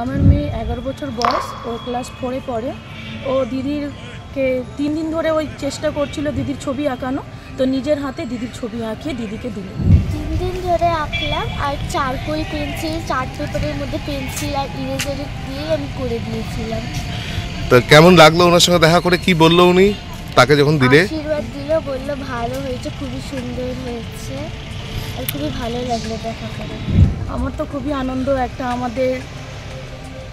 আমার মেয়ে 11 বছর বয়স, ও ক্লাস 4-এ পড়ে। ও দিদিরকে 3 দিন ধরে ওই চেষ্টা করছিল দিদির ছবি আঁকানো, তো নিজের হাতে দিদির ছবি আঁকিয়ে দিদিকে দিল। 3 দিন ধরে আঁকলাম, আর চারকোল পেন্সিল, চার্ট পেপারের মধ্যে পেন্সিল আর ইরেজার দিয়ে আমি করে দিয়েছিলাম। তো কেমন লাগলো ওনার সঙ্গে দেখা করে? কি বললো উনি তাকে যখন দিলে? আশীর্বাদ দিল, বললো ভালো হয়েছে, খুবই সুন্দর হয়েছে, আর খুবই ভালো লাগলো দেখা করে। আমার তো খুবই আনন্দ, একটা আমাদের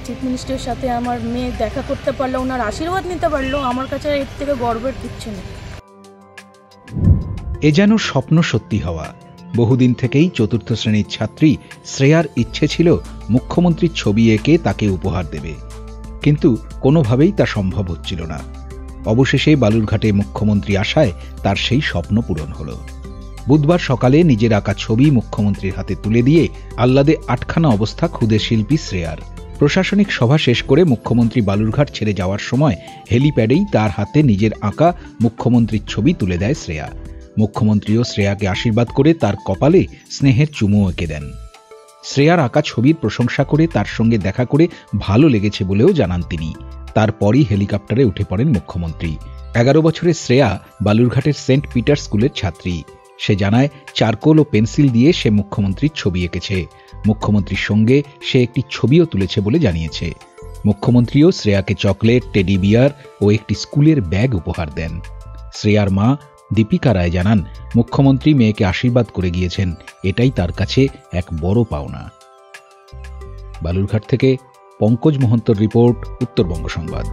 চিফ মিনিস্টারের সাথে আমার মেয়ে দেখা করতে পারলো, ওনার আশীর্বাদ নিতে পারলো। আমার কাছে এর থেকে গর্বের কিচ্ছু নেই। এ যেন স্বপ্ন সত্যি হওয়া। বহুদিন থেকেই চতুর্থ শ্রেণীর ছাত্রী শ্রেয়ার ইচ্ছে ছিল মুখ্যমন্ত্রীর ছবি এঁকে তাকে উপহার দেবে, কিন্তু কোনোভাবেই তা সম্ভব হচ্ছিল না। অবশেষে বালুরঘাটে মুখ্যমন্ত্রী আসায় তার সেই স্বপ্ন পূরণ হলো। বুধবার সকালে নিজের আঁকা ছবি মুখ্যমন্ত্রীর হাতে তুলে দিয়ে আহ্লাদে আটখানা অবস্থা ক্ষুদে শিল্পী শ্রেয়ার। প্রশাসনিক সভা শেষ করে মুখ্যমন্ত্রী বালুরঘাট ছেড়ে যাওয়ার সময় হেলিপ্যাডেই তার হাতে নিজের আঁকা মুখ্যমন্ত্রীর ছবি তুলে দেয় শ্রেয়া। মুখ্যমন্ত্রীও শ্রেয়াকে আশীর্বাদ করে তার কপালে স্নেহের চুমু এঁকে দেন। শ্রেয়ার আঁকা ছবির প্রশংসা করে তার সঙ্গে দেখা করে ভালো লেগেছে বলেও জানান তিনি। তারপরই হেলিকপ্টারে উঠে পড়েন মুখ্যমন্ত্রী। 11 বছরের শ্রেয়া বালুরঘাটের সেন্ট পিটার স্কুলের ছাত্রী। সে জানায়, চারকোল ও পেন্সিল দিয়ে সে মুখ্যমন্ত্রীর ছবি এঁকেছে। মুখ্যমন্ত্রীর সঙ্গে সে একটি ছবিও তুলেছে বলে জানিয়েছে। মুখ্যমন্ত্রীও শ্রেয়াকে চকলেট, টেডি বিয়ার ও একটি স্কুলের ব্যাগ উপহার দেন। শ্রেয়ার মা দীপিকা রায় জানান, মুখ্যমন্ত্রী মেয়েকে আশীর্বাদ করে গিয়েছেন, এটাই তার কাছে এক বড় পাওনা। বালুরঘাট থেকে পঙ্কজ মহন্তর রিপোর্ট, উত্তরবঙ্গ সংবাদ।